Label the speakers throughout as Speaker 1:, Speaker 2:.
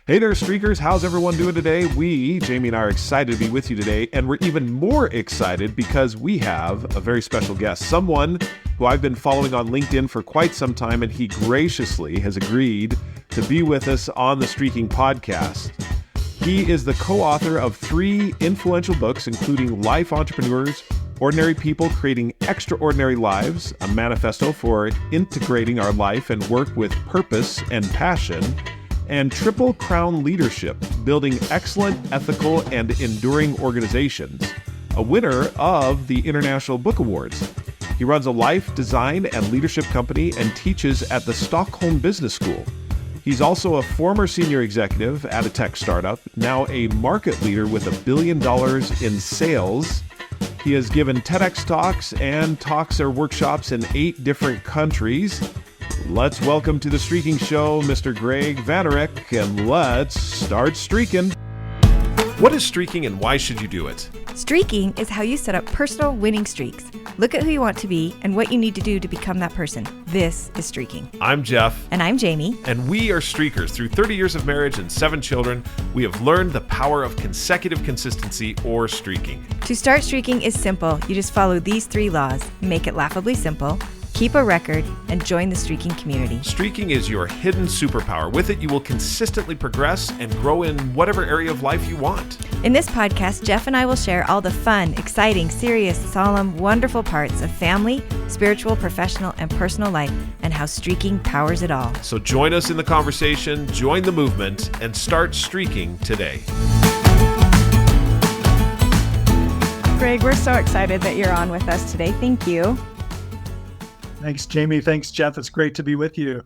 Speaker 1: Hey there, Streakers. How's everyone doing today? Jamie and I, are excited to be with you today, and we're even more excited because we have a very special guest, someone who I've been following on LinkedIn for quite some time, and he graciously has agreed to be with us on the Streaking podcast. He is the co-author of 3 influential books, including Life Entrepreneurs, Ordinary People Creating Extraordinary Lives, a manifesto for integrating our life and work with purpose and passion, and Triple Crown Leadership, Building Excellent, Ethical, and Enduring Organizations, a winner of the International Book Awards. He runs a life, design, and leadership company and teaches at the Stockholm Business School. He's also a former senior executive at a tech startup, now a market leader with $1 billion in sales. He has given TEDx talks and talks or workshops in 8 different countries. Let's welcome to the Streaking Show, Mr. Gregg Vanourek, and let's start streaking. What is streaking and why should you do it?
Speaker 2: Streaking is how you set up personal winning streaks. Look at who you want to be and what you need to do to become that person. This is streaking.
Speaker 1: I'm Jeff.
Speaker 2: And I'm Jamie.
Speaker 1: And we are streakers. Through 30 years of marriage and 7 children, we have learned the power of consecutive consistency, or streaking.
Speaker 2: To start streaking is simple. You just follow these 3 laws. Make it laughably simple, keep a record, and join the streaking community.
Speaker 1: Streaking is your hidden superpower. With it, you will consistently progress and grow in whatever area of life you want.
Speaker 2: In this podcast, Jeff and I will share all the fun, exciting, serious, solemn, wonderful parts of family, spiritual, professional, and personal life, and how streaking powers it all.
Speaker 1: So join us in the conversation, join the movement, and start streaking today.
Speaker 2: Gregg, we're so excited that you're on with us today. Thank you.
Speaker 3: Thanks, Jamie. Thanks, Jeff. It's great to be with you.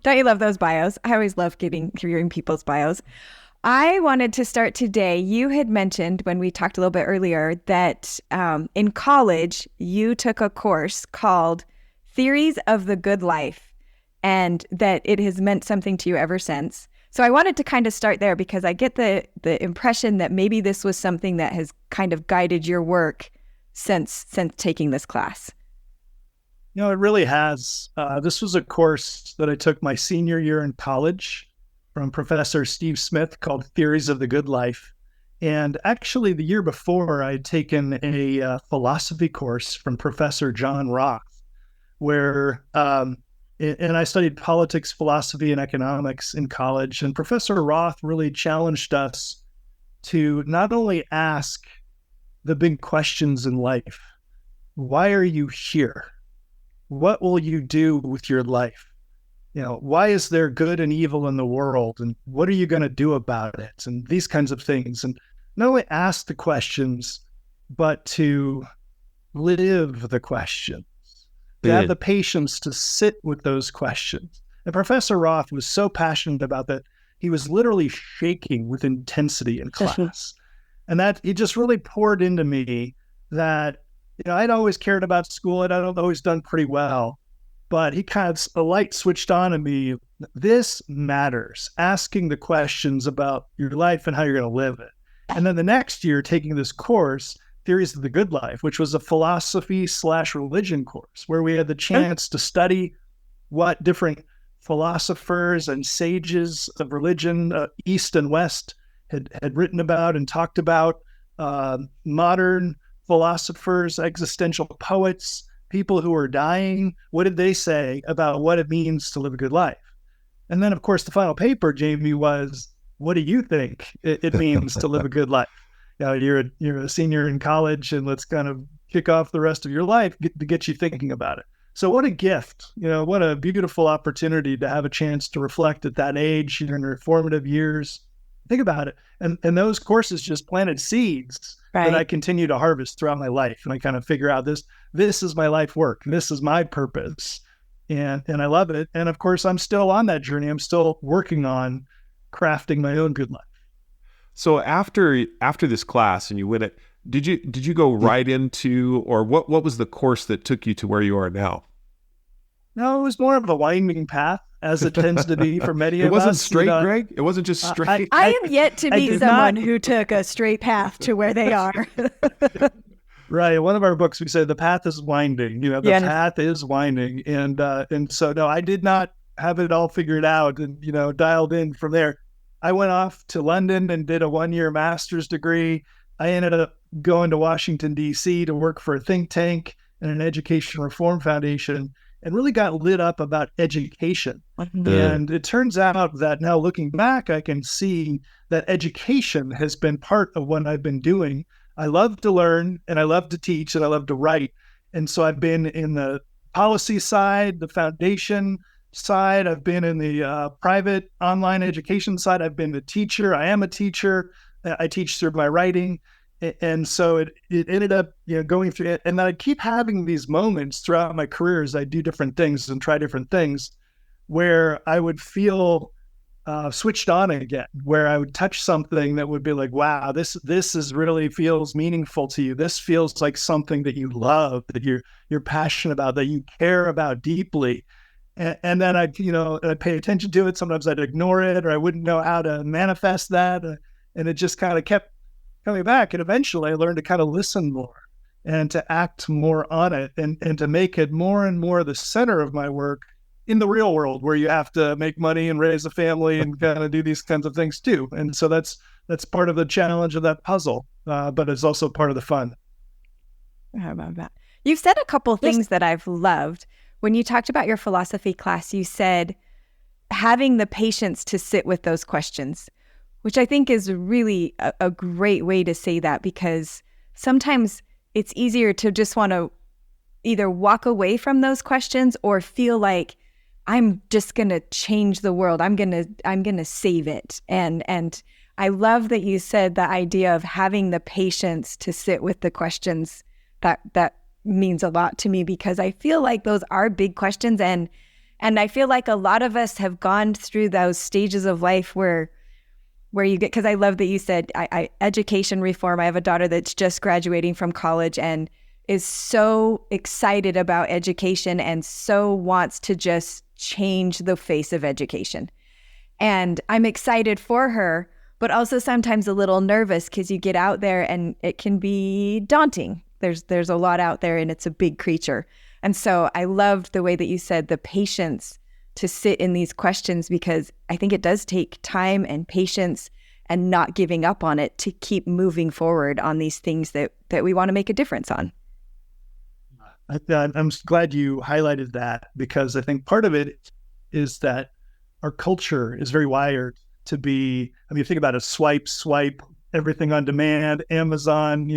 Speaker 2: Don't you love those bios? I always love hearing people's bios. I wanted to start today. You had mentioned when we talked a little bit earlier that in college, you took a course called Theories of the Good Life, and that it has meant something to you ever since. So I wanted to kind of start there because I get the impression that maybe this was something that has kind of guided your work since taking this class.
Speaker 3: You know, it really has. This was a course that I took my senior year in college from Professor Steve Smith called Theories of the Good Life. And actually, the year before, I had taken a philosophy course from Professor John Roth, where, and I studied politics, philosophy, and economics in college. And Professor Roth really challenged us to not only ask the big questions in life, why are you here? What will you do with your life? You know, why is there good and evil in the world? And what are you going to do about it? And these kinds of things. And not only ask the questions, but to live the questions, to have the patience to sit with those questions. And Professor Roth was so passionate about that, he was literally shaking with intensity in class. And that he just really poured into me that, you know, I'd always cared about school and I'd always done pretty well, but he kind of, a light switched on in me. This matters, asking the questions about your life and how you're going to live it. And then the next year, taking this course, Theories of the Good Life, which was a philosophy/religion course, where we had the chance to study what different philosophers and sages of religion, East and West, had written about and talked about, modern philosophers, existential poets, people who are dying. What did they say about what it means to live a good life? And then, of course, the final paper, Jamie, was, what do you think it means to live a good life? You know, you're a senior in college, and let's kind of kick off the rest of your life to get you thinking about it. So what a gift, you know, what a beautiful opportunity to have a chance to reflect at that age, in your formative years. Think about it. And those courses just planted seeds that I continue to harvest throughout my life. And I kind of figure out this is my life work. This is my purpose. And I love it. And of course, I'm still on that journey. I'm still working on crafting my own good life.
Speaker 1: So after this class and you win it, did you go right into, or what was the course that took you to where you are now?
Speaker 3: No, it was more of a winding path, as it tends to be for many of us.
Speaker 1: It wasn't straight, Gregg? It wasn't just straight?
Speaker 2: I am yet to meet someone who took a straight path to where they are.
Speaker 3: Right. One of our books, we say the path is winding. You know, the path is winding. And so, no, I did not have it all figured out and, you know, dialed in from there. I went off to London and did a 1-year master's degree. I ended up going to Washington, D.C. to work for a think tank and an education reform foundation, and really got lit up about education. And it turns out that now looking back, I can see that education has been part of what I've been doing. I love to learn, and I love to teach, and I love to write. And so I've been in the policy side, the foundation side. I've been in the private online education side. I've been a teacher. I am a teacher. I teach through my writing. And so it ended up, going through it. And then I keep having these moments throughout my career as I do different things and try different things where I would feel switched on again, where I would touch something that would be like, wow, this is really feels meaningful to you. This feels like something that you love, that you're passionate about, that you care about deeply. And then I'd pay attention to it. Sometimes I'd ignore it, or I wouldn't know how to manifest that. And it just kind of kept coming back. And eventually I learned to kind of listen more and to act more on it, and to make it more and more the center of my work in the real world, where you have to make money and raise a family and kind of do these kinds of things too. And so that's part of the challenge of that puzzle, but it's also part of the fun.
Speaker 2: How about that? You've said a couple of things that I've loved. When you talked about your philosophy class, you said having the patience to sit with those questions, which I think is really a great way to say that, because sometimes it's easier to just want to either walk away from those questions or feel like I'm just going to change the world. I'm going to save it. And I love that you said the idea of having the patience to sit with the questions. That means a lot to me, because I feel like those are big questions. And I feel like a lot of us have gone through those stages of life where you get, because I love that you said I education reform. I have a daughter that's just graduating from college and is so excited about education and so wants to just change the face of education. And I'm excited for her, but also sometimes a little nervous, because you get out there and it can be daunting. There's a lot out there, and it's a big creature. And so I loved the way that you said the patience to sit in these questions, because I think it does take time and patience and not giving up on it to keep moving forward on these things that we want to make a difference on.
Speaker 3: I'm glad you highlighted that, because I think part of it is that our culture is very wired to be, you think about it, swipe, everything on demand, Amazon,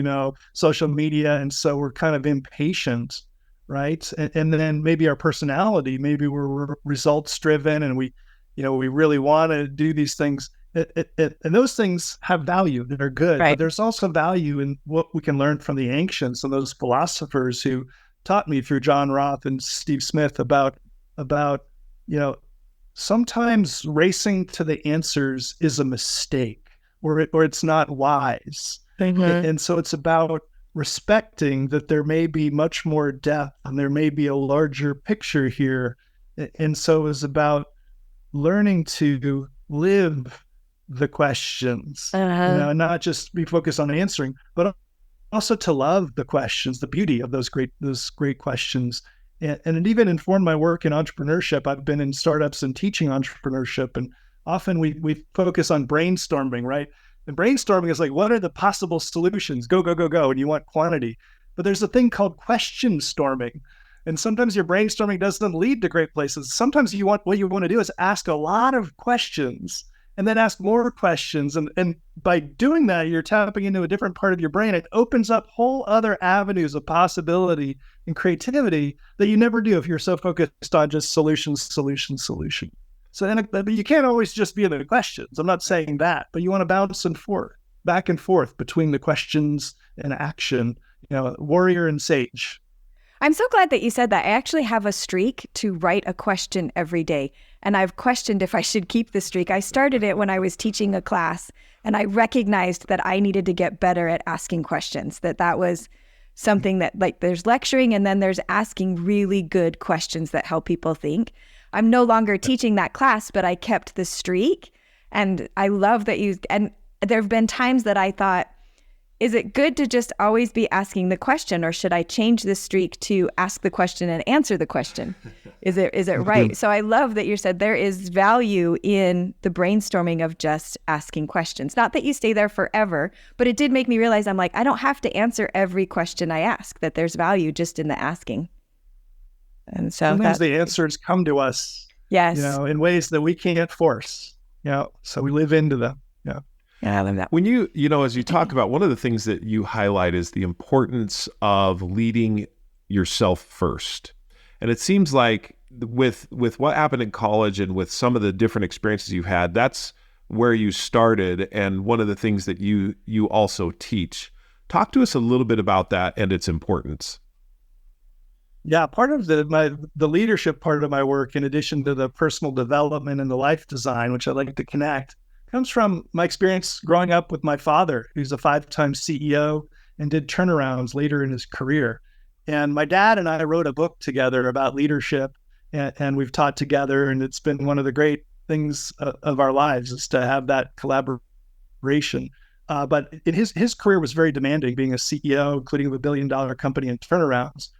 Speaker 3: social media. And so we're kind of impatient, right? And then maybe our personality, maybe we're results driven, and we really want to do these things. And those things have value that are good,
Speaker 2: right.
Speaker 3: But there's also value in what we can learn from the ancients and those philosophers who taught me through John Roth and Steve Smith about sometimes racing to the answers is a mistake, or it's not wise.
Speaker 2: Mm-hmm.
Speaker 3: And so it's about respecting that there may be much more depth and there may be a larger picture here. And so it's about learning to live the questions, not just be focused on answering, but also to love the questions, the beauty of those great questions. And it even informed my work in entrepreneurship. I've been in startups and teaching entrepreneurship, and often we focus on brainstorming, right? And brainstorming is like, what are the possible solutions? Go, and you want quantity. But there's a thing called question storming. And sometimes your brainstorming doesn't lead to great places. Sometimes what you want to do is ask a lot of questions and then ask more questions. And by doing that, you're tapping into a different part of your brain. It opens up whole other avenues of possibility and creativity that you never do if you're so focused on just solution. So but you can't always just be in the questions. I'm not saying that, but you want to bounce back and forth between the questions and action, warrior and sage.
Speaker 2: I'm so glad that you said that. I actually have a streak to write a question every day. And I've questioned if I should keep the streak. I started it when I was teaching a class, and I recognized that I needed to get better at asking questions, that was something that, like, there's lecturing and then there's asking really good questions that help people think. I'm no longer teaching that class, but I kept the streak. And I love that and there have been times that I thought, is it good to just always be asking the question, or should I change this streak to ask the question and answer the question? Is it right? So I love that you said there is value in the brainstorming of just asking questions. Not that you stay there forever, but it did make me realize I'm like, I don't have to answer every question I ask, that there's value just in the asking. And so
Speaker 3: sometimes the answers come to us,
Speaker 2: yes,
Speaker 3: in ways that we can't force, so we live into them.
Speaker 2: Yeah, I love that.
Speaker 1: When you as you talk about, one of the things that you highlight is the importance of leading yourself first. And it seems like with what happened in college and with some of the different experiences you've had, that's where you started, and one of the things that you also teach. Talk to us a little bit about that and its importance.
Speaker 3: Yeah, part of the leadership part of my work, in addition to the personal development and the life design, which I like to connect, comes from my experience growing up with my father, who's a 5-time CEO and did turnarounds later in his career. And my dad and I wrote a book together about leadership, and we've taught together, and it's been one of the great things of our lives is to have that collaboration. But his career was very demanding, being a CEO, including a $1 billion company and turnarounds.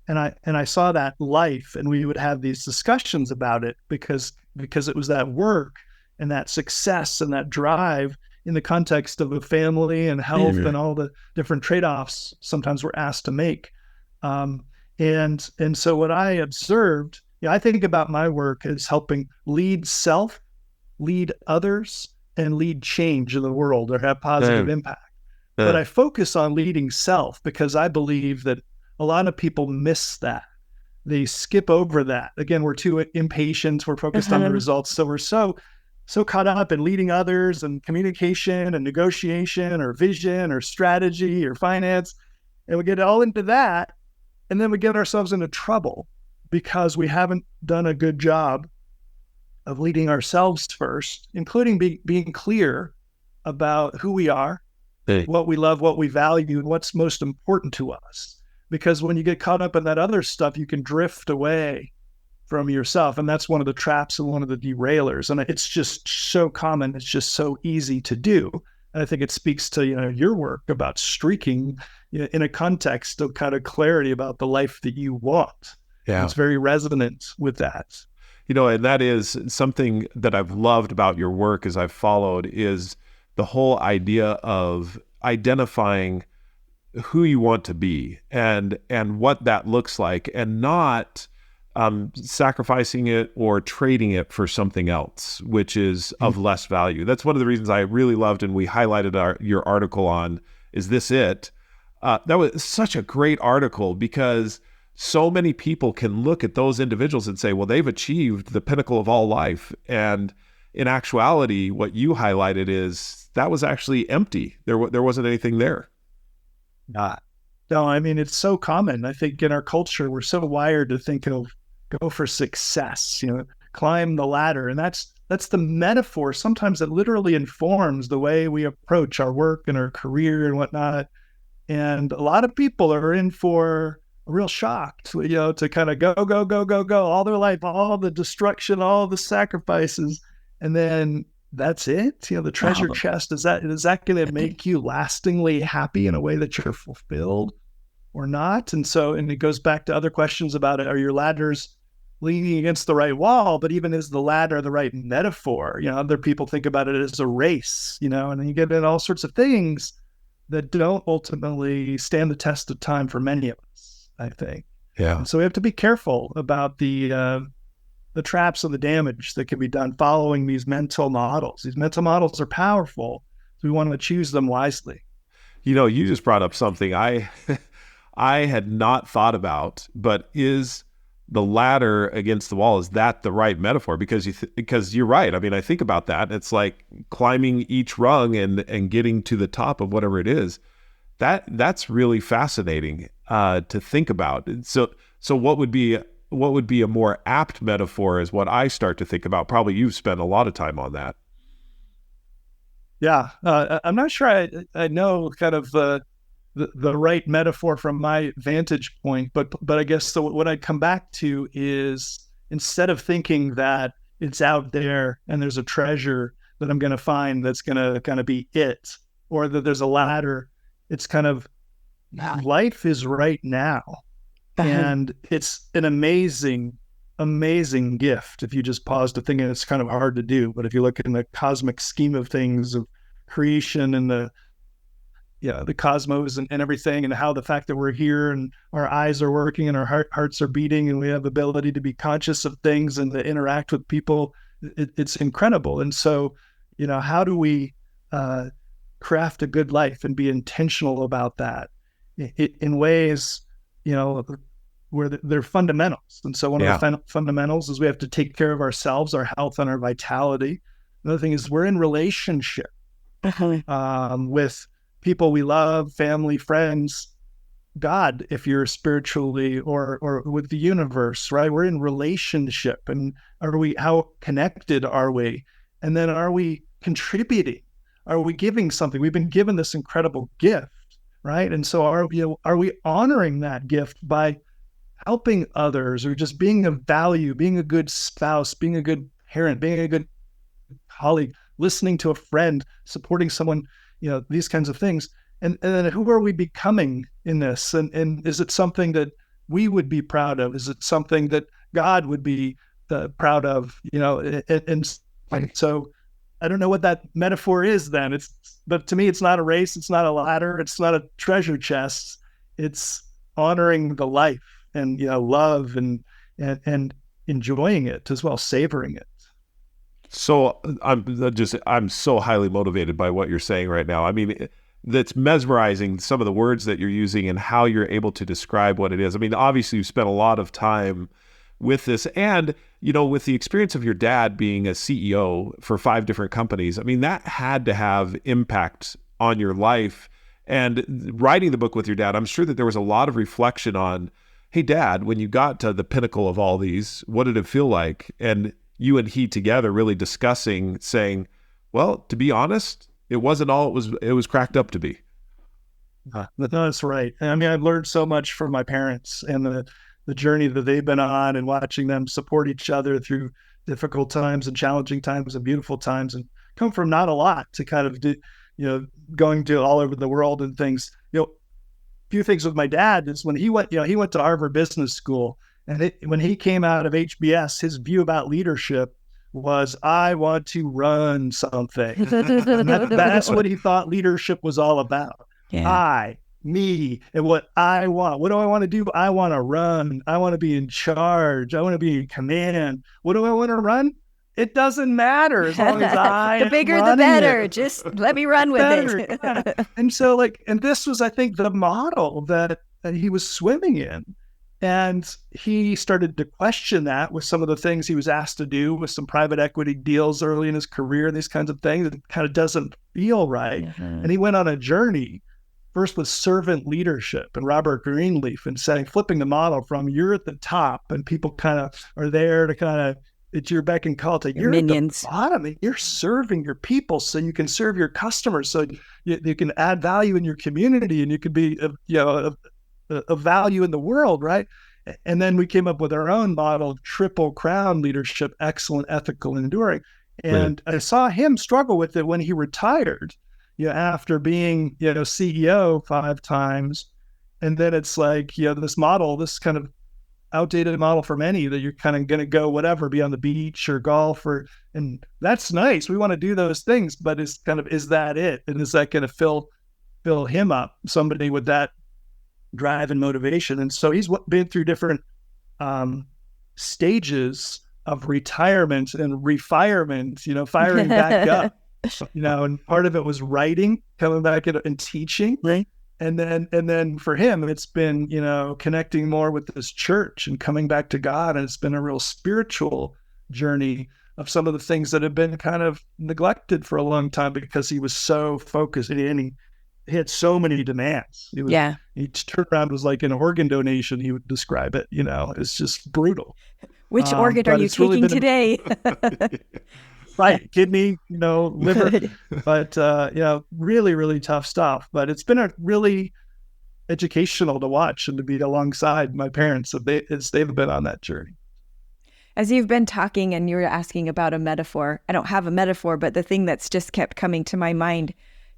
Speaker 3: And I saw that life, and we would have these discussions about it because it was that work and that success and that drive in the context of a family and health and all the different trade-offs sometimes we're asked to make. And so what I observed, I think about my work as helping lead self, lead others, and lead change in the world, or have positive impact. But I focus on leading self because I believe that a lot of people miss that. They skip over that. Again, we're too impatient. We're focused on the results. So we're so caught up in leading others and communication and negotiation or vision or strategy or finance. And we get all into that. And then we get ourselves into trouble because we haven't done a good job of leading ourselves first, including being clear about who we are, what we love, what we value, and what's most important to us. Because when you get caught up in that other stuff, you can drift away from yourself. And that's one of the traps and one of the derailers. And it's just so common. It's just so easy to do. And I think it speaks to, your work about streaking in a context of kind of clarity about the life that you want. Yeah. It's very resonant with that.
Speaker 1: And that is something that I've loved about your work as I've followed, is the whole idea of identifying who you want to be and what that looks like, and not sacrificing it or trading it for something else, which is of less value. That's one of the reasons I really loved, and we highlighted your article on Is This It? That was such a great article, because so many people can look at those individuals and say, well, they've achieved the pinnacle of all life. And in actuality, what you highlighted is that was actually empty. There wasn't anything there.
Speaker 3: No, I mean, it's so common. I think in our culture, we're so wired to think of go for success, climb the ladder. And that's the metaphor. Sometimes it literally informs the way we approach our work and our career and whatnot. And a lot of people are in for a real shock to kind of go all their life, all the destruction, all the sacrifices. And then that's it. The treasure chest, is that going to make you lastingly happy in a way that you're fulfilled or not? And it goes back to other questions about it. Are your ladders leaning against the right wall? But even is the ladder the right metaphor? Other people think about it as a race, and then you get into all sorts of things that don't ultimately stand the test of time for many of us, I think.
Speaker 1: Yeah.
Speaker 3: And so we have to be careful about the traps and the damage that can be done following these mental models. These mental models are powerful, so we want to choose them wisely.
Speaker 1: You just brought up something I had not thought about, but is the ladder against the wall, is that the right metaphor? Because you're right. I mean, I think about that. It's like climbing each rung and getting to the top of whatever it is. That's really fascinating to think about. So what would be a more apt metaphor is what I start to think about. Probably you've spent a lot of time on that.
Speaker 3: Yeah. I'm not sure I know kind of the right metaphor from my vantage point, but I guess what I'd come back to is, instead of thinking that it's out there and there's a treasure that I'm going to find that's going to kind of be it, or that there's a ladder it's kind of life is right now. And it's an amazing, amazing gift. If you just pause to think, and it's kind of hard to do, but if you look in the cosmic scheme of things, of creation and the cosmos and everything, and how the fact that we're here and our eyes are working and our hearts are beating and we have the ability to be conscious of things and to interact with people, it's incredible. And so, how do we craft a good life and be intentional about that in ways, where they're fundamentals. And so one of the fundamentals is we have to take care of ourselves, our health, and our vitality. Another thing is we're in relationship with people we love, family, friends, God, if you're spiritually, or with the universe, right? We're in relationship. And how connected are we? And then are we contributing? Are we giving something? We've been given this incredible gift, right? And so are we honoring that gift by helping others, or just being of value, being a good spouse, being a good parent, being a good colleague, listening to a friend, supporting someone, these kinds of things. And then who are we becoming in this? And is it something that we would be proud of? Is it something that God would be proud of? And so I don't know what that metaphor is then. But to me, it's not a race. It's not a ladder. It's not a treasure chest. It's honoring the life and, love and enjoying it as well, savoring it.
Speaker 1: So I'm so highly motivated by what you're saying right now. I mean, that's mesmerizing, some of the words that you're using and how you're able to describe what it is. I mean, obviously you've spent a lot of time with this, and, with the experience of your dad being a CEO for 5 different companies, I mean, that had to have impact on your life. And writing the book with your dad, I'm sure that there was a lot of reflection on, hey, Dad, when you got to the pinnacle of all these, what did it feel like? And you and he together really discussing, saying, well, to be honest, it wasn't all it was cracked up to be.
Speaker 3: No, that's right. I mean, I've learned so much from my parents and the journey that they've been on, and watching them support each other through difficult times and challenging times and beautiful times, and come from not a lot to kind of do, going to all over the world and things. Few things with my dad is when he went to Harvard Business School, and when he came out of HBS, his view about leadership was, I want to run something. And that's what he thought leadership was all about. Yeah. Me, and what I want. What do I want to do? I want to run. I want to be in charge. I want to be in command. What do I want to run? It doesn't matter as long as
Speaker 2: the bigger the better. Just let me run with it.
Speaker 3: Yeah. And so and this was, I think, the model that he was swimming in. And he started to question that with some of the things he was asked to do with some private equity deals early in his career, these kinds of things. It kind of doesn't feel right. Mm-hmm. And he went on a journey, first with servant leadership and Robert Greenleaf, and flipping the model from you're at the top and people kind of are there to kind of, it's your beck and call, to you're minions at the bottom. You're serving your people so you can serve your customers, so you can add value in your community, and you can be of value in the world, right? And then we came up with our own model of triple crown leadership: excellent, ethical, and enduring. And I saw him struggle with it when he retired, after being CEO 5 times. And then it's like, this model, this kind of outdated model for many, that you're kind of going to go whatever, be on the beach or golf, and that's nice. We want to do those things, but is that it? And is that going to fill him up, somebody with that drive and motivation? And so he's been through different stages of retirement and refirement, firing back up, and part of it was writing, coming back and teaching. Right. And then for him, it's been, connecting more with this church and coming back to God. And it's been a real spiritual journey of some of the things that have been kind of neglected for a long time because he was so focused, and he had so many demands. Each turnaround was like an organ donation, he would describe it. It's just brutal.
Speaker 2: Which organ are you taking today?
Speaker 3: Right, kidney, liver. Good. But really, really tough stuff. But it's been a really educational to watch and to be alongside my parents as they've been on that journey.
Speaker 2: As you've been talking and you were asking about a metaphor, I don't have a metaphor, but the thing that's just kept coming to my mind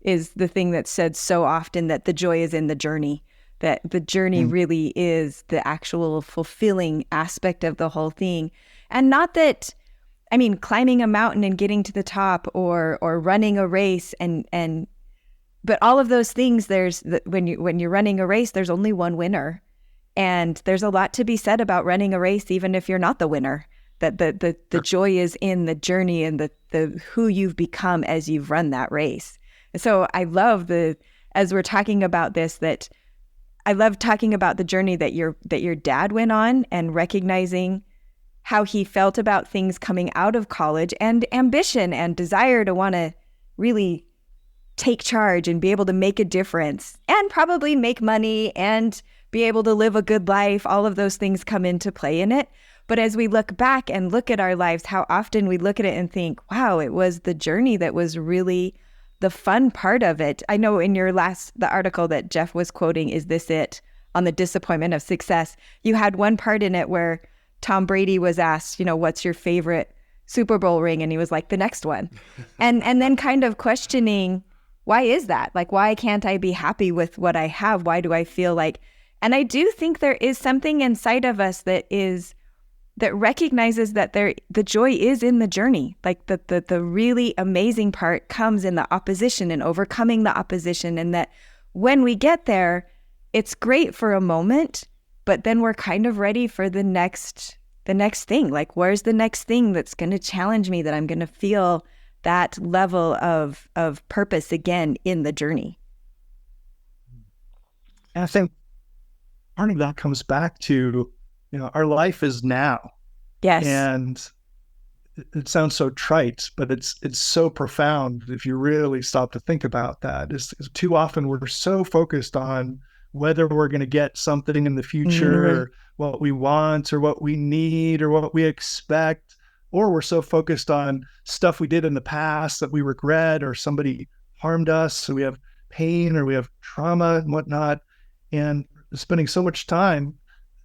Speaker 2: is the thing that's said so often, that the joy is in the journey, that the journey really is the actual fulfilling aspect of the whole thing. And not that, I mean, climbing a mountain and getting to the top, or running a race, but all of those things, when you're running a race, there's only one winner. And there's a lot to be said about running a race, even if you're not the winner, that the joy is in the journey and the who you've become as you've run that race. And so I love as we're talking about this, that I love talking about the journey that your dad went on, and recognizing how he felt about things coming out of college, and ambition and desire to want to really take charge and be able to make a difference, and probably make money and be able to live a good life. All of those things come into play in it. But as we look back and look at our lives, how often we look at it and think, wow, it was the journey that was really the fun part of it. I know in the article that Jeff was quoting, Is This It?, on the disappointment of success, you had one part in it where Tom Brady was asked, what's your favorite Super Bowl ring? And he was like, the next one. and then kind of questioning, why is that? Like, why can't I be happy with what I have? Why do I feel like, and I do think there is something inside of us that recognizes that the joy is in the journey. Like the really amazing part comes in the opposition and overcoming the opposition. And that when we get there, it's great for a moment, but then we're kind of ready for the next thing. Like, where's the next thing that's going to challenge me, that I'm going to feel that level of purpose again in the journey?
Speaker 3: And I think part of that comes back to, our life is now.
Speaker 2: Yes.
Speaker 3: And it sounds so trite, but it's so profound if you really stop to think about that. Is too often we're so focused on whether we're going to get something in the future, or what we want, or what we need, or what we expect, or we're so focused on stuff we did in the past that we regret, or somebody harmed us, so we have pain, or we have trauma and whatnot, and spending so much time,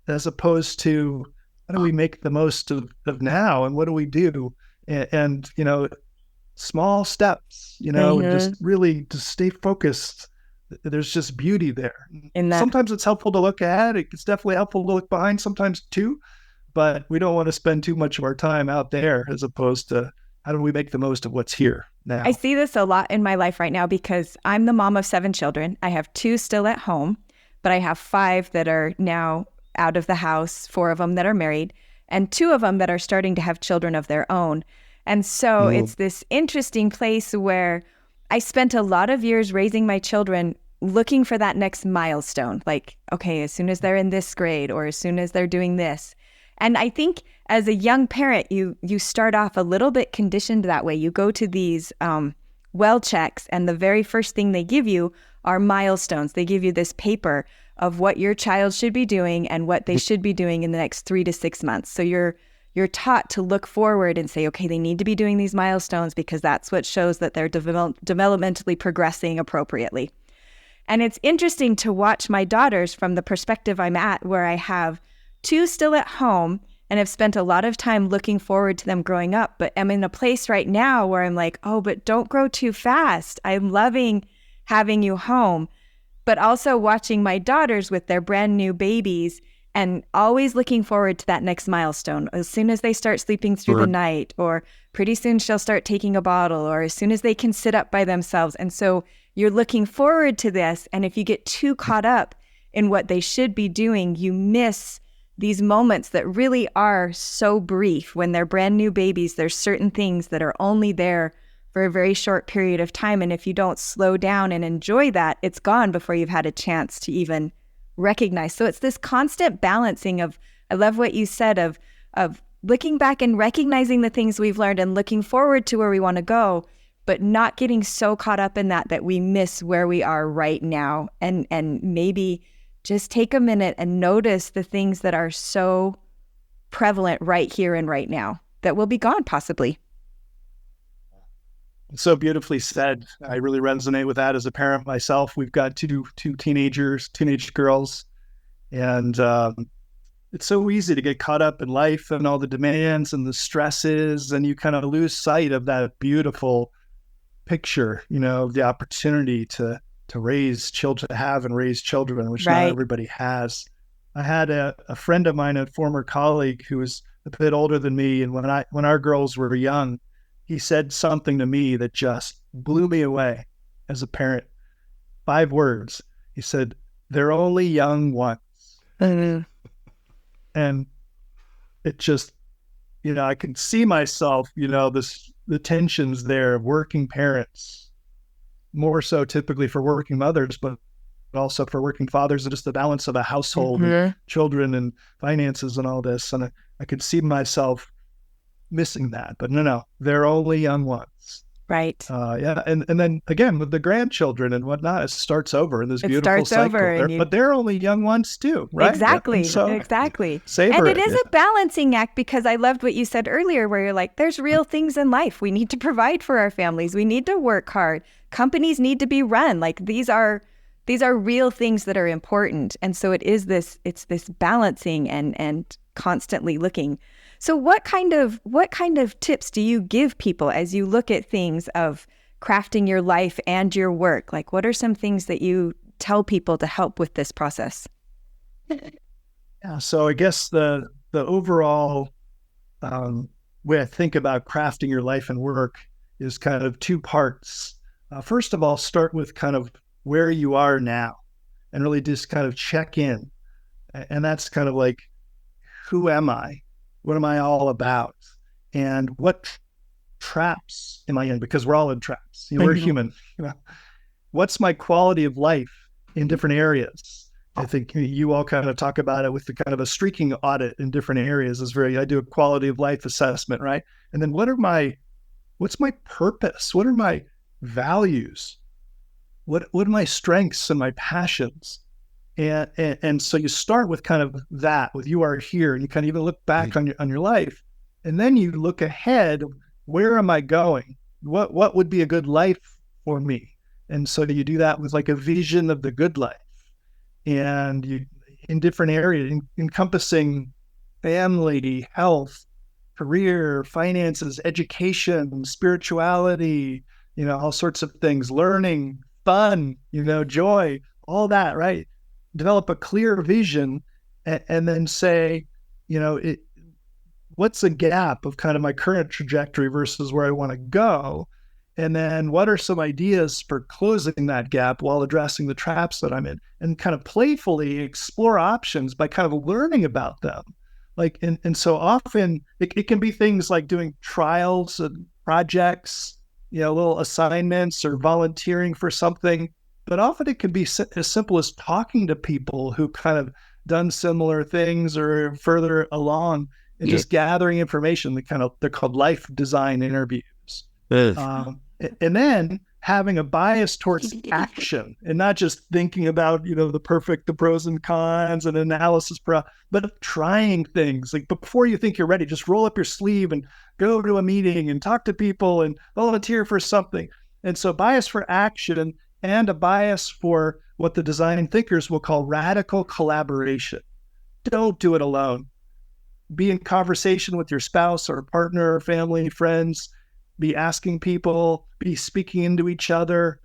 Speaker 3: as opposed to how do we make the most of now, and what do we do, and small steps, and just really to stay focused. There's just beauty there. Sometimes it's helpful to look ahead. It's definitely helpful to look behind sometimes too, but we don't want to spend too much of our time out there, as opposed to how do we make the most of what's here now.
Speaker 2: I see this a lot in my life right now, because I'm the mom of 7 children. I have 2 still at home, but I have 5 that are now out of the house, 4 of them that are married, and 2 of them that are starting to have children of their own. And so it's this interesting place where I spent a lot of years raising my children looking for that next milestone. Like, okay, as soon as they're in this grade, or as soon as they're doing this. And I think as a young parent, you start off a little bit conditioned that way. You go to these well checks, and the very first thing they give you are milestones. They give you this paper of what your child should be doing and what they should be doing in the next 3 to 6 months. So you're taught to look forward and say, okay, they need to be doing these milestones, because that's what shows that they're developmentally progressing appropriately. And it's interesting to watch my daughters from the perspective I'm at, where I have 2 still at home and have spent a lot of time looking forward to them growing up. But I'm in a place right now where I'm like, oh, but don't grow too fast. I'm loving having you home. But also watching my daughters with their brand new babies, and always looking forward to that next milestone. As soon as they start sleeping through the night, or pretty soon she'll start taking a bottle, or as soon as they can sit up by themselves. And so you're looking forward to this. And if you get too caught up in what they should be doing, you miss these moments that really are so brief. When they're brand new babies, there's certain things that are only there for a very short period of time. And if you don't slow down and enjoy that, it's gone before you've had a chance to even recognize. So it's this constant balancing of, I love what you said, of looking back and recognizing the things we've learned and looking forward to where we want to go, but not getting so caught up in that we miss where we are right now. And maybe just take a minute and notice the things that are so prevalent right here and right now that will be gone possibly.
Speaker 3: So beautifully said. I really resonate with that as a parent myself. We've got two teenage girls, and it's so easy to get caught up in life and all the demands and the stresses, and you kind of lose sight of that beautiful picture, the opportunity to raise children, to have and raise children, which not
Speaker 2: Right.
Speaker 3: everybody has. I had a friend of mine, a former colleague who was a bit older than me, and when our girls were young, he said something to me that just blew me away as a parent. 5 words. He said, "They're only young once."
Speaker 2: Mhm.
Speaker 3: And it just, I can see myself, the tensions there of working parents, more so typically for working mothers, but also for working fathers, and just the balance of a household and
Speaker 2: Mhm.
Speaker 3: children and finances and all this. And I could see myself missing that, but no, they're only young ones.
Speaker 2: Right.
Speaker 3: Yeah. And then again, with the grandchildren and whatnot, it starts over in this
Speaker 2: It
Speaker 3: beautiful
Speaker 2: starts over
Speaker 3: cycle.
Speaker 2: and you
Speaker 3: But they're only young ones too, right? Yeah. And
Speaker 2: exactly,
Speaker 3: so
Speaker 2: exactly.
Speaker 3: savor
Speaker 2: And it
Speaker 3: it.
Speaker 2: is
Speaker 3: Yeah.
Speaker 2: a balancing act, because I loved what you said earlier, where you're like, there's real things in life. We need to provide for our families. We need to work hard. Companies need to be run. Like these are real things that are important. And so it's this balancing and constantly looking. So what kind of tips do you give people as you look at things of crafting your life and your work? Like, what are some things that you tell people to help with this process?
Speaker 3: Yeah. So I guess the overall way I think about crafting your life and work is kind of 2 parts. First of all, start with kind of where you are now and really just kind of check in. And that's kind of like, who am I? What am I all about? And what traps am I in? Because we're all in traps. We're human. What's my quality of life in different areas? I think you all kind of talk about it with the kind of a streaking audit in different areas. I do a quality of life assessment, right? And then what's my purpose? What are my values? What are my strengths and my passions? And so you start with kind of that, with you are here, and you kind of even look back on your life, and then you look ahead. Where am I going? What would be a good life for me? And so you do that with like a vision of the good life, and you in different areas encompassing family, health, career, finances, education, spirituality, all sorts of things, learning, fun, joy, all that, right? Develop a clear vision, and then say, what's the gap of kind of my current trajectory versus where I want to go? And then what are some ideas for closing that gap while addressing the traps that I'm in? And kind of playfully explore options by kind of learning about them. And so often it can be things like doing trials and projects, little assignments or volunteering for something. But often it can be as simple as talking to people who kind of done similar things or further along, and just gathering information. They're called life design interviews. And then having a bias towards action and not just thinking about, the pros and cons and analysis, but trying things. Like before you think you're ready, just roll up your sleeve and go to a meeting and talk to people and volunteer for something. And so bias for action and a bias for what the design thinkers will call radical collaboration. Don't do it alone. Be in conversation with your spouse or partner, family, friends. Be asking people, be speaking into each other.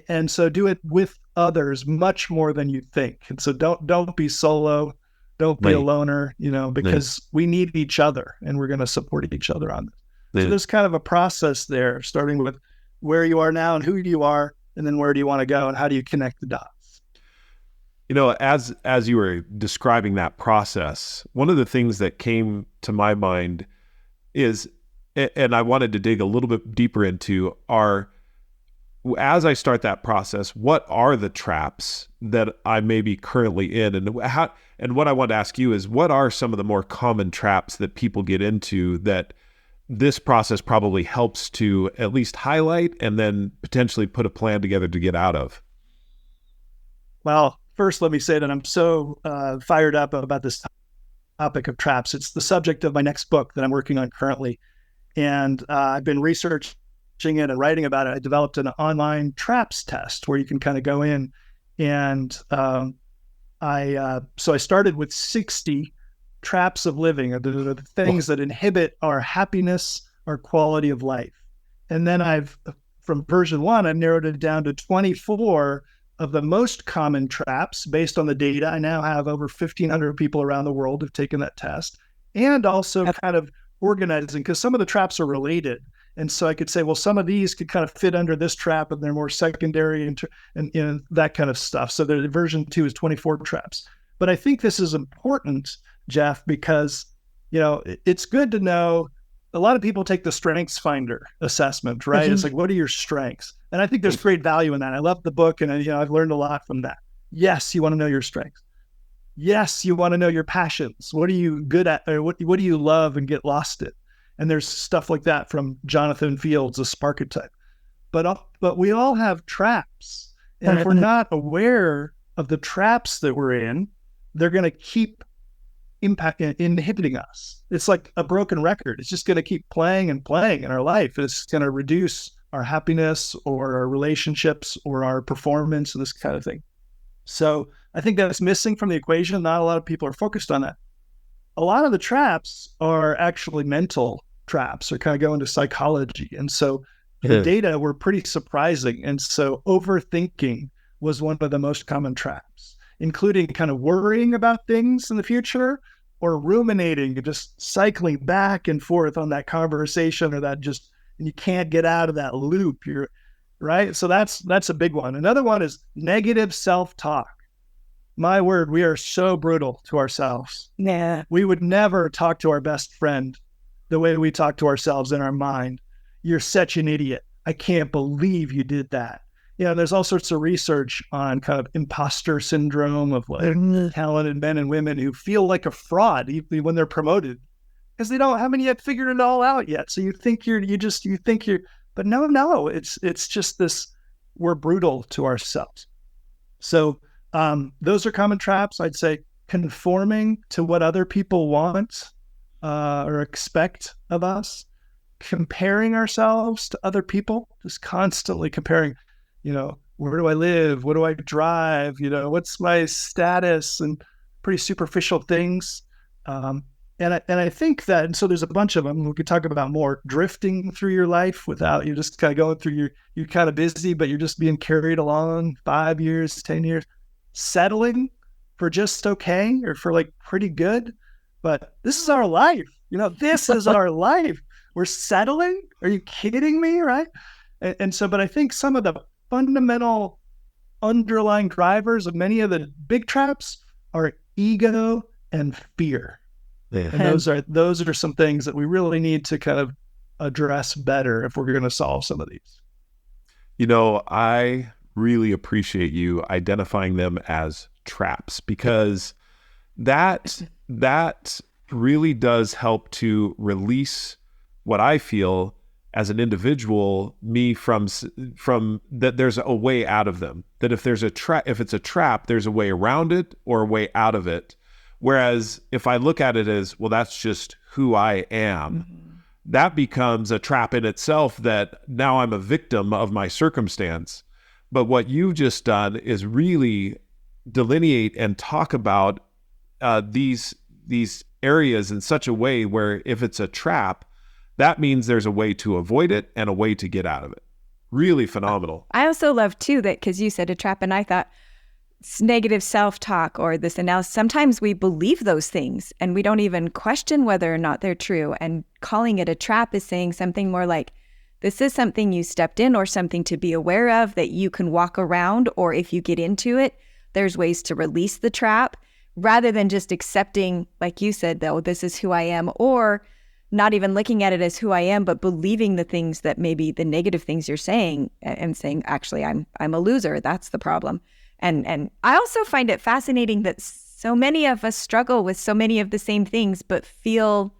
Speaker 3: And so do it with others much more than you think. And so don't be solo. Don't be a loner, because we need each other and we're going to support each other on this. So there's kind of a process there, starting with where you are now and who you are, and then where do you want to go and how do you connect the dots?
Speaker 1: As you were describing that process, one of the things that came to my mind is, and I wanted to dig a little bit deeper into, as I start that process, what are the traps that I may be currently in? And what I want to ask you is, what are some of the more common traps that people get into that this process probably helps to at least highlight and then potentially put a plan together to get out of?
Speaker 3: Well, first, let me say that I'm so fired up about this topic of traps. It's the subject of my next book that I'm working on currently. And I've been researching it and writing about it. I developed an online traps test where you can kind of go in. And so I started with 60 traps of living, the things that inhibit our happiness, our quality of life. And then I've from version 1, I've narrowed it down to 24 of the most common traps based on the data. I now have over 1,500 people around the world who've taken that test, and also kind of organizing, because some of the traps are related. And so I could say, well, some of these could kind of fit under this trap, and they're more secondary and that kind of stuff. So the version 2 is 24 traps. But I think this is important, Jeff, because, it's good to know. A lot of people take the Strengths Finder assessment, right? It's like, what are your strengths? And I think there's great value in that. I love the book, and I've learned a lot from that. Yes, you want to know your strengths. Yes, you want to know your passions. What are you good at? Or what do you love and get lost in? And there's stuff like that from Jonathan Fields, the Sparketype. But we all have traps. And if we're not aware of the traps that we're in, they're going to keep inhibiting us. It's like a broken record. It's just going to keep playing and playing in our life. It's going to reduce our happiness or our relationships or our performance and this kind of thing. So I think that's missing from the equation. Not a lot of people are focused on that. A lot of the traps are actually mental traps, or kind of go into psychology. And so the data were pretty surprising. And so overthinking was one of the most common traps, including kind of worrying about things in the future, or ruminating, just cycling back and forth on that conversation, or and you can't get out of that loop. You're right. So that's a big one. Another one is negative self-talk. My word, we are so brutal to ourselves.
Speaker 2: Yeah.
Speaker 3: We would never talk to our best friend the way we talk to ourselves in our mind. You're such an idiot. I can't believe you did that. There's all sorts of research on kind of imposter syndrome of talented men and women who feel like a fraud even when they're promoted, because they haven't yet figured it all out yet. So you think but no, it's just this, we're brutal to ourselves. So those are common traps. I'd say conforming to what other people want or expect of us, comparing ourselves to other people, just constantly comparing, where do I live? What do I drive? What's my status? And pretty superficial things. And I think that, and so there's a bunch of them. We could talk about more. Drifting through your life without, you're just kind of going through you're kind of busy, but you're just being carried along 5 years, 10 years. Settling for just okay, or for like pretty good. But this is our life. This is our life. We're settling. Are you kidding me? Right. And so, but I think some of the fundamental underlying drivers of many of the big traps are ego and fear. Yeah. And those are some things that we really need to kind of address better if we're going to solve some of these.
Speaker 1: I really appreciate you identifying them as traps, because that really does help to release what I feel as an individual, me from that there's a way out of them. That if it's a trap, there's a way around it or a way out of it. Whereas if I look at it as, well, that's just who I am, that becomes a trap in itself, that now I'm a victim of my circumstance. But what you've just done is really delineate and talk about these areas in such a way where if it's a trap, that means there's a way to avoid it and a way to get out of it. Really phenomenal.
Speaker 2: I also love too that, because you said a trap, and I thought negative self-talk or this analysis, sometimes we believe those things and we don't even question whether or not they're true. And calling it a trap is saying something more like, this is something you stepped in, or something to be aware of that you can walk around, or if you get into it, there's ways to release the trap, rather than just accepting, like you said, though, this is who I am, or not even looking at it as who I am, but believing the things that maybe the negative things you're saying, and saying, actually, I'm a loser. That's the problem. And I also find it fascinating that so many of us struggle with so many of the same things, but feel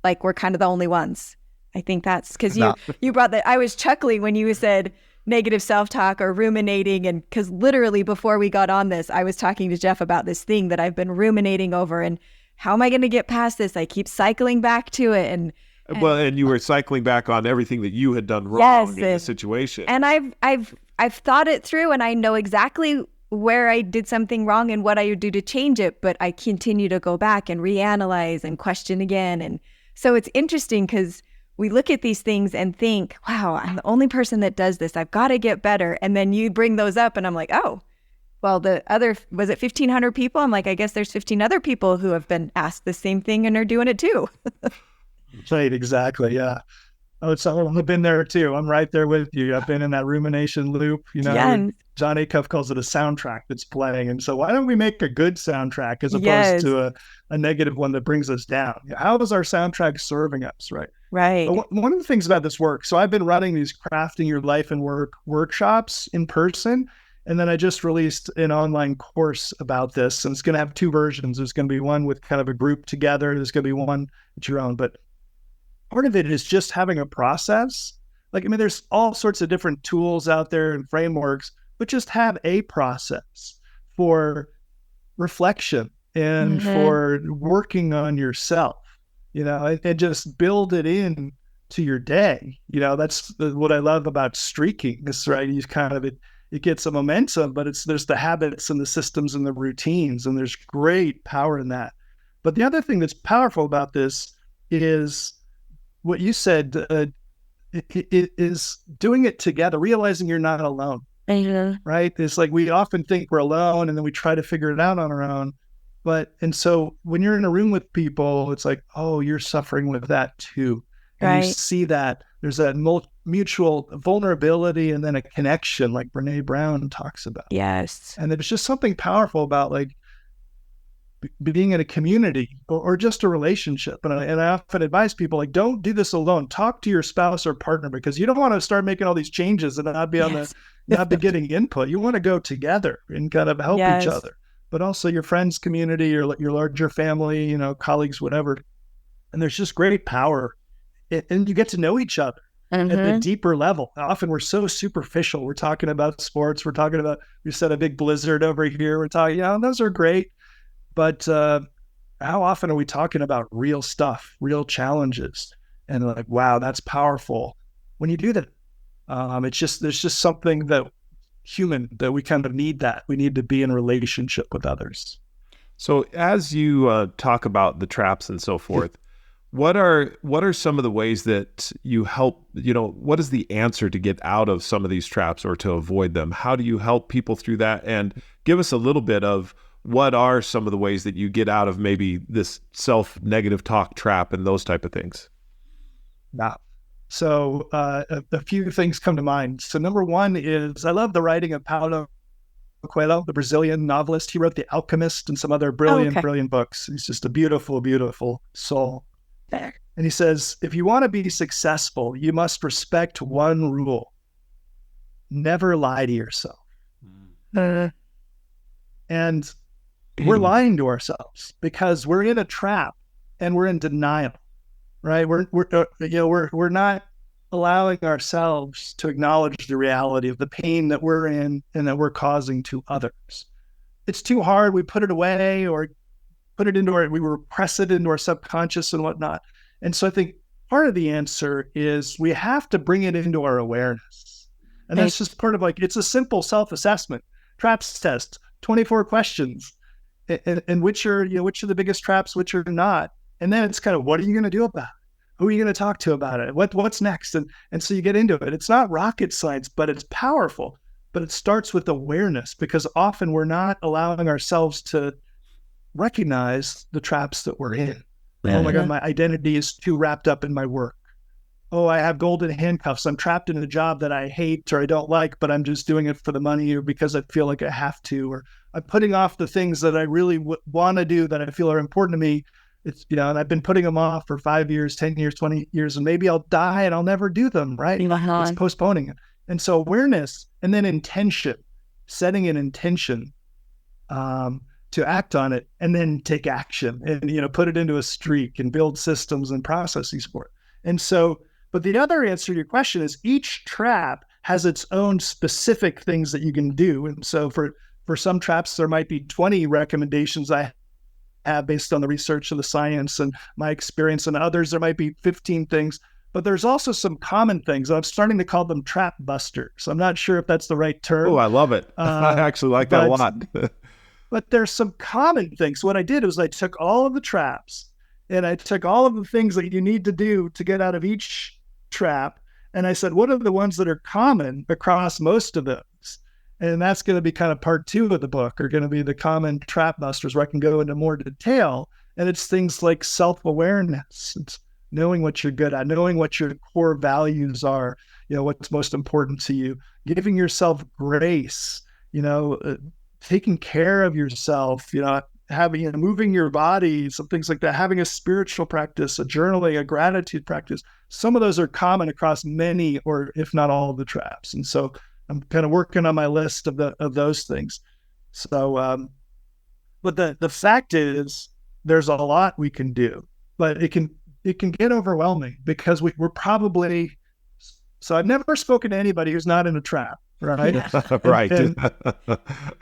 Speaker 2: like we're kind of the only ones. I think that's because you brought that. I was chuckling when you said negative self-talk or ruminating, and because literally before we got on this, I was talking to Jeff about this thing that I've been ruminating over, and how am I going to get past this? I keep cycling back to it, and
Speaker 1: you were cycling back on everything that you had done wrong in the situation.
Speaker 2: And I've thought it through, and I know exactly where I did something wrong and what I would do to change it, but I continue to go back and reanalyze and question again. And so it's interesting because we look at these things and think, wow, I'm the only person that does this. I've got to get better. And then you bring those up and I'm like, oh, well, the other, was it 1,500 people? I'm like, I guess there's 15 other people who have been asked the same thing and are doing it too.
Speaker 3: Right, exactly. Yeah. Oh, so I've been there too. I'm right there with you. I've been in that rumination loop.
Speaker 2: Yes.
Speaker 3: John Acuff calls it a soundtrack that's playing. And so why don't we make a good soundtrack as opposed
Speaker 2: Yes.
Speaker 3: to a negative one that brings us down? How is our soundtrack serving us, right?
Speaker 2: Right.
Speaker 3: But one of the things about this work, so I've been running these crafting your life and work workshops in person. And then I just released an online course about this. And it's going to have two versions. There's going to be one with kind of a group together. There's going to be one at your own. But part of it is just having a process. Like, I mean, there's all sorts of different tools out there and frameworks, but just have a process for reflection and for working on yourself, and just build it in to your day. That's what I love about streaking is, right? You kind of, it gets a momentum, but there's the habits and the systems and the routines, and there's great power in that. But the other thing that's powerful about this is what you said, it is doing it together, realizing you're not alone, right? It's like we often think we're alone and then we try to figure it out on our own. And so when you're in a room with people, it's like, oh, you're suffering with that too. And you see that there's that mutual vulnerability and then a connection like Brene Brown talks about.
Speaker 2: Yes.
Speaker 3: And there's just something powerful about like being in a community or just a relationship. And I often advise people, like, don't do this alone. Talk to your spouse or partner, because you don't want to start making all these changes and not be not be getting input. You want to go together and kind of help each other, but also your friends, community, your larger family, colleagues, whatever. And there's just great power. And you get to know each other at the deeper level. Often we're so superficial. We're talking about sports. We're talking about, we set a big blizzard over here. We're talking, those are great. But how often are we talking about real stuff, real challenges? And like, wow, that's powerful when you do that. There's just something that we kind of need that. We need to be in relationship with others.
Speaker 1: So as you talk about the traps and so forth, what are some of the ways that you help, what is the answer to get out of some of these traps or to avoid them? How do you help people through that? And give us a little bit of what are some of the ways that you get out of maybe this self-negative talk trap and those type of things?
Speaker 3: Yeah. So a few things come to mind. So number one is I love the writing of Paulo Coelho, the Brazilian novelist. He wrote The Alchemist and some other brilliant books. He's just a beautiful, beautiful soul. And he says, if you want to be successful, you must respect one rule: never lie to yourself. And we're lying to ourselves because we're in a trap and we're in denial, right? We're not allowing ourselves to acknowledge the reality of the pain that we're in and that we're causing to others. It's too hard. We put it away or we repress it into our subconscious and whatnot. And so I think part of the answer is we have to bring it into our awareness. And that's just part of it's a simple self-assessment, traps test, 24 questions, and which are the biggest traps, which are not. And then it's kind of, what are you going to do about it? Who are you going to talk to about it? What's next? And so you get into it. It's not rocket science, but it's powerful. But it starts with awareness, because often we're not allowing ourselves to recognize the traps that we're in. Oh my God, my identity is too wrapped up in my work. Oh, I have golden handcuffs. I'm trapped in a job that I hate or I don't like, but I'm just doing it for the money or because I feel like I have to, or I'm putting off the things that I really want to do that I feel are important to me. It's, and I've been putting them off for 5 years, 10 years, 20 years, and maybe I'll die and I'll never do them, right? It's postponing it. And so awareness and then intention, setting an intention to act on it, and then take action and, put it into a streak and build systems and processes for it. And so, but the other answer to your question is each trap has its own specific things that you can do. And so for some traps, there might be 20 recommendations I have based on the research and the science and my experience, and others, there might be 15 things. But there's also some common things. I'm starting to call them trap busters. I'm not sure if that's the right term.
Speaker 1: Oh, I love it. I actually like that a lot.
Speaker 3: But there's some common things. What I did was I took all of the traps And I took all of the things that you need to do to get out of each trap. And I said, what are the ones that are common across most of those? And that's going to be kind of part 2 of the book, are going to be the common trap busters, where I can go into more detail. And it's things like self-awareness. It's knowing what you're good at, knowing what your core values are, what's most important to you, giving yourself grace, taking care of yourself, having, moving your body, some things like that, having a spiritual practice, a journaling, a gratitude practice. Some of those are common across many, or if not all, of the traps. And so I'm kind of working on my list of those things. So, but the fact is, there's a lot we can do, but it can get overwhelming, because we're probably. So I've never spoken to anybody who's not in a trap, right?
Speaker 1: Right.
Speaker 3: And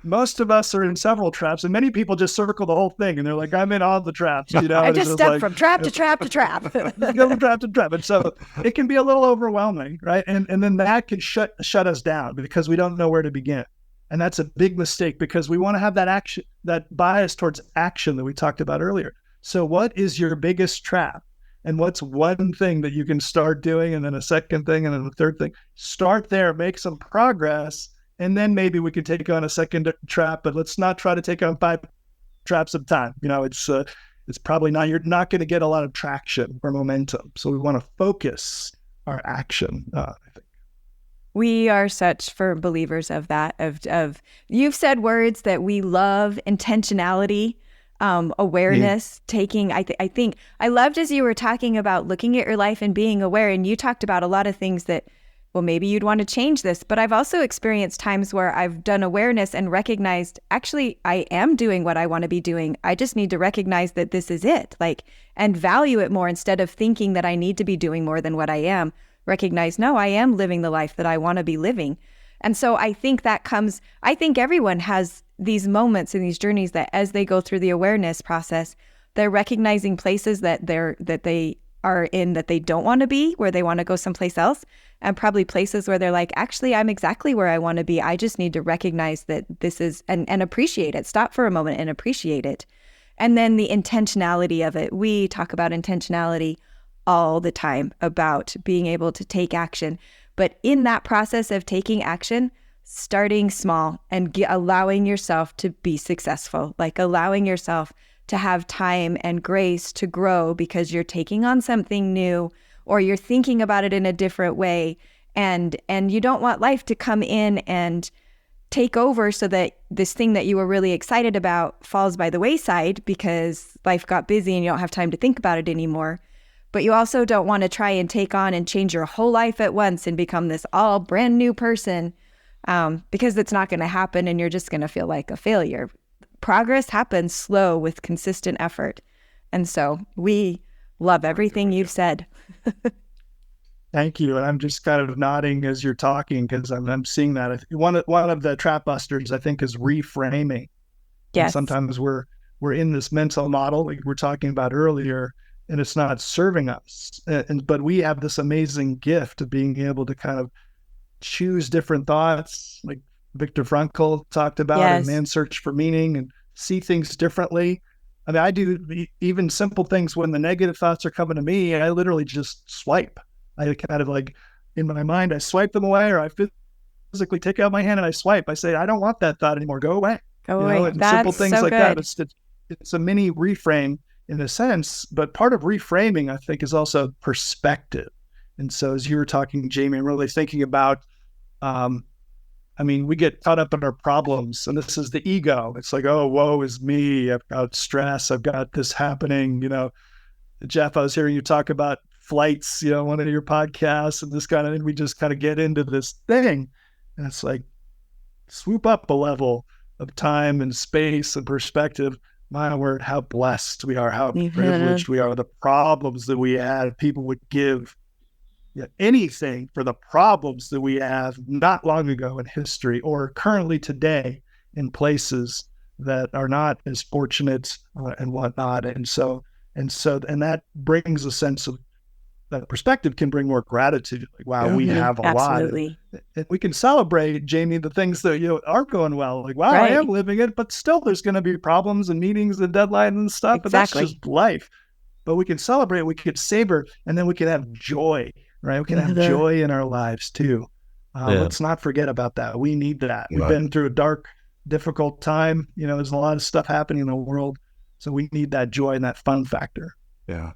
Speaker 3: most of us are in several traps, and many people just circle the whole thing, and they're like, I'm in all the traps.
Speaker 2: I just stepped from trap to trap to trap.
Speaker 3: Go from trap to trap. And so it can be a little overwhelming, right? And then that can shut us down, because we don't know where to begin. And that's a big mistake, because we want to have that action, that bias towards action that we talked about earlier. So what is your biggest trap? And what's one thing that you can start doing, and then a second thing, and then a third thing? Start there, make some progress, and then maybe we can take on a second trap, but let's not try to take on 5 traps at a time. It's probably not, you're not going to get a lot of traction or momentum. So we want to focus our action, I think.
Speaker 2: We are such firm believers of that, of you've said words that we love: intentionality, awareness, taking, I think I loved as you were talking about looking at your life and being aware, and you talked about a lot of things that, well, maybe you'd want to change this, but I've also experienced times where I've done awareness and recognized, actually, I am doing what I want to be doing. I just need to recognize that this is it, and value it more, instead of thinking that I need to be doing more than what I am. Recognize, no, I am living the life that I want to be living. And so I think I think everyone has these moments and these journeys that, as they go through the awareness process, they're recognizing places that they are in that they don't want to be, where they want to go someplace else, and probably places where they're like, actually, I'm exactly where I want to be. I just need to recognize that this is, and appreciate it. Stop for a moment and appreciate it. And then the intentionality of it. We talk about intentionality all the time, about being able to take action. But in that process of taking action, starting small and allowing yourself to be successful, allowing yourself to have time and grace to grow, because you're taking on something new, or you're thinking about it in a different way. And you don't want life to come in and take over, so that this thing that you were really excited about falls by the wayside because life got busy and you don't have time to think about it anymore. But you also don't want to try and take on and change your whole life at once and become this all brand new person, because it's not going to happen, and you're just going to feel like a failure. Progress happens slow with consistent effort. And so we love everything you've said.
Speaker 3: Thank you. And I'm just kind of nodding as you're talking, because I'm seeing that. One of the trap busters, I think, is reframing.
Speaker 2: Yes.
Speaker 3: And sometimes we're in this mental model like we were talking about earlier, and it's not serving us. But we have this amazing gift of being able to kind of choose different thoughts, like Viktor Frankl talked about,
Speaker 2: Yes.
Speaker 3: in Man's Search for Meaning, and see things differently. I mean, I do even simple things. When the negative thoughts are coming to me, I literally just swipe. I kind of in my mind, I swipe them away, or I physically take out my hand and I swipe. I say, I don't want that thought anymore. Go away.
Speaker 2: Go away.
Speaker 3: And
Speaker 2: That's
Speaker 3: simple things
Speaker 2: so
Speaker 3: like
Speaker 2: good.
Speaker 3: that. It's a mini reframe in a sense, but part of reframing, I think, is also perspective. And so as you were talking, Jamie, I'm really thinking about, we get caught up in our problems, and this is the ego. It's like, oh, woe is me. I've got stress. I've got this happening. Jeff, I was hearing you talk about flights, one of your podcasts, and this kind of, and we just kind of get into this thing. And it's like, swoop up a level of time and space and perspective. My word, how blessed we are, how privileged we are. The problems that we have, people would give anything for the problems that we have not long ago in history, or currently today in places that are not as fortunate and whatnot. And that brings a sense of, that perspective can bring more gratitude. Like, wow, we have a
Speaker 2: Absolutely.
Speaker 3: lot. And we can celebrate, Jamie, the things that aren't going well. Like, wow,
Speaker 2: Right.
Speaker 3: I am living it, but still there's going to be problems and meetings and deadlines and stuff. But that's
Speaker 2: Exactly.
Speaker 3: just life. but we can celebrate, we could savor, and then we can have joy, right? We can have joy in our lives too. Let's not forget about that. We need that. We've been through a dark, difficult time. There's a lot of stuff happening in the world. So we need that joy and that fun factor.
Speaker 1: Yeah.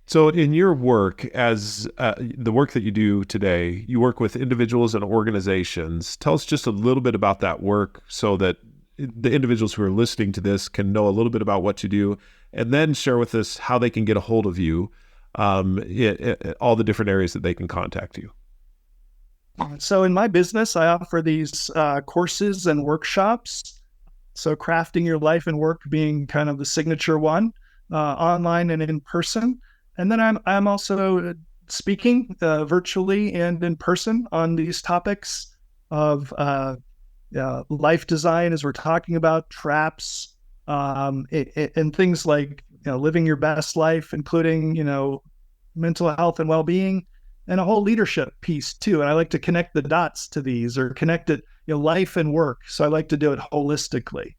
Speaker 1: So in your work, as the work that you do today, you work with individuals and organizations. Tell us just a little bit about that work so that the individuals who are listening to this can know a little bit about what you do, and then share with us how they can get a hold of you, all the different areas that they can contact you.
Speaker 3: So in my business, I offer these courses and workshops. So crafting your life and work being kind of the signature one, online and in person. And then I'm also speaking virtually and in person on these topics of life design, as we're talking about traps, and things like living your best life, including mental health and well-being, and a whole leadership piece too. And I like to connect the dots to these, or connect it, life and work. So I like to do it holistically.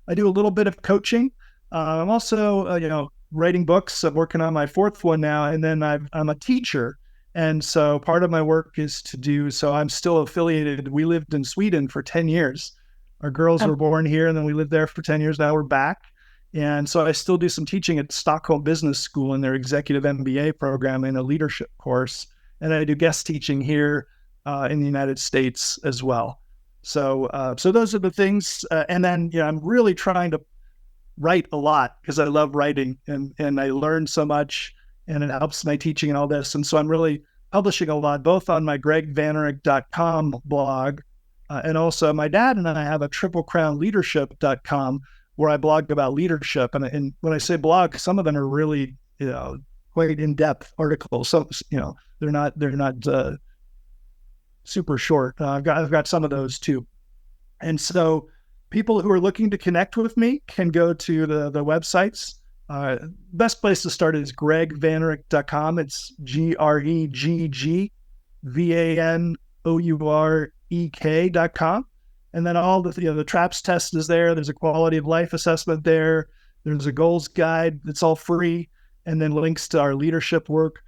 Speaker 3: I do a little bit of coaching. I'm also, writing books. I'm working on my fourth one now. And then I'm a teacher. And so part of my work is so I'm still affiliated. We lived in Sweden for 10 years. Our girls were born here, and then we lived there for 10 years. Now we're back. And so I still do some teaching at Stockholm Business School in their executive MBA program in a leadership course. And I do guest teaching here in the United States as well. So those are the things. And then, I'm really trying to write a lot because I love writing, and I learn so much, and it helps my teaching and all this. And so I'm really publishing a lot, both on my greggvanourek.com blog, and also my dad and I have a triplecrownleadership.com where I blog about leadership. And when I say blog, some of them are really, quite in-depth articles. So, they're not super short. I've got some of those too. And so people who are looking to connect with me can go to the websites. Best place to start is greggvanourek.com. It's greggvanourek.com. And then all the TRAPS test is there. There's a quality of life assessment there. There's a goals guide. It's all free. And then links to our leadership work.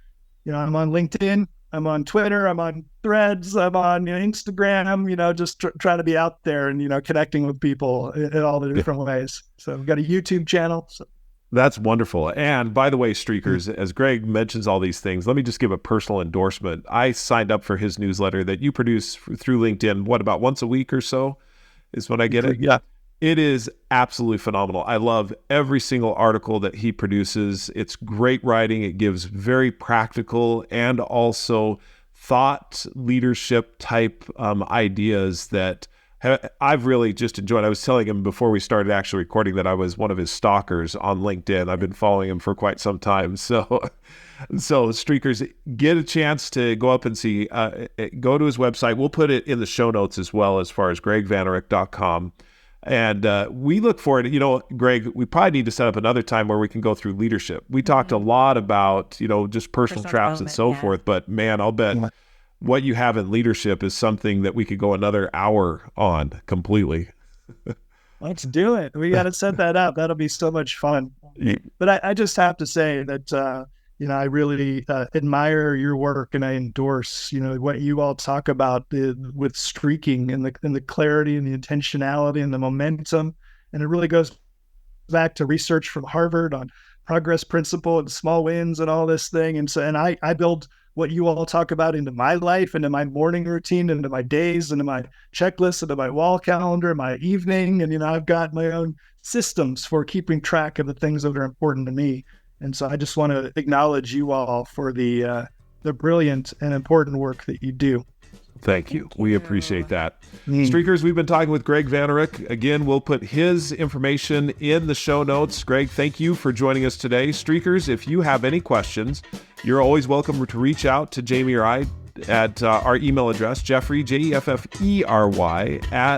Speaker 3: I'm on LinkedIn. I'm on Twitter. I'm on Threads. I'm on Instagram. Just trying to be out there and, connecting with people in all the different ways. So I've got a YouTube channel. So.
Speaker 1: That's wonderful. And by the way, Streakers, as Gregg mentions all these things, let me just give a personal endorsement. I signed up for his newsletter that you produce through LinkedIn, about once a week or so is when I get it?
Speaker 3: Yeah.
Speaker 1: It is absolutely phenomenal. I love every single article that he produces. It's great writing. It gives very practical and also thought leadership type ideas that I've really just enjoyed. I was telling him before we started actually recording that I was one of his stalkers on LinkedIn. I've been following him for quite some time. So Streakers, get a chance to go up and see, go to his website. We'll put it in the show notes as well, as far as greggvanourek.com. And we look forward to, Gregg, we probably need to set up another time where we can go through leadership. We talked a lot about, just personal traps and so forth, but man, I'll bet what you have in leadership is something that we could go another hour on completely.
Speaker 3: Let's do it. We got to set that up. That'll be so much fun. But I just have to say that, I really admire your work, and I endorse, what you all talk about with streaking and the clarity and the intentionality and the momentum. And it really goes back to research from Harvard on progress principle and small wins and all this thing. And so, I build what you all talk about into my life, into my morning routine, into my days, into my checklist, into my wall calendar, my evening. And, I've got my own systems for keeping track of the things that are important to me. And so I just want to acknowledge you all for the brilliant and important work that you do.
Speaker 1: Thank you. We appreciate that. Streakers, we've been talking with Gregg Vanourek. Again, we'll put his information in the show notes. Gregg, thank you for joining us today. Streakers, if you have any questions, you're always welcome to reach out to Jamie or I at our email address, Jeffrey, Jeffery, at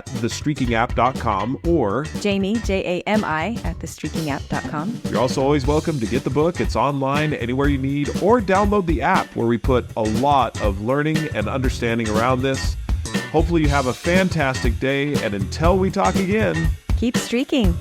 Speaker 1: thestreakingapp.com, or
Speaker 2: Jamie, Jami, at thestreakingapp.com.
Speaker 1: You're also always welcome to get the book. It's online anywhere you need, or download the app where we put a lot of learning and understanding around this. Hopefully you have a fantastic day, and until we talk again,
Speaker 2: keep streaking.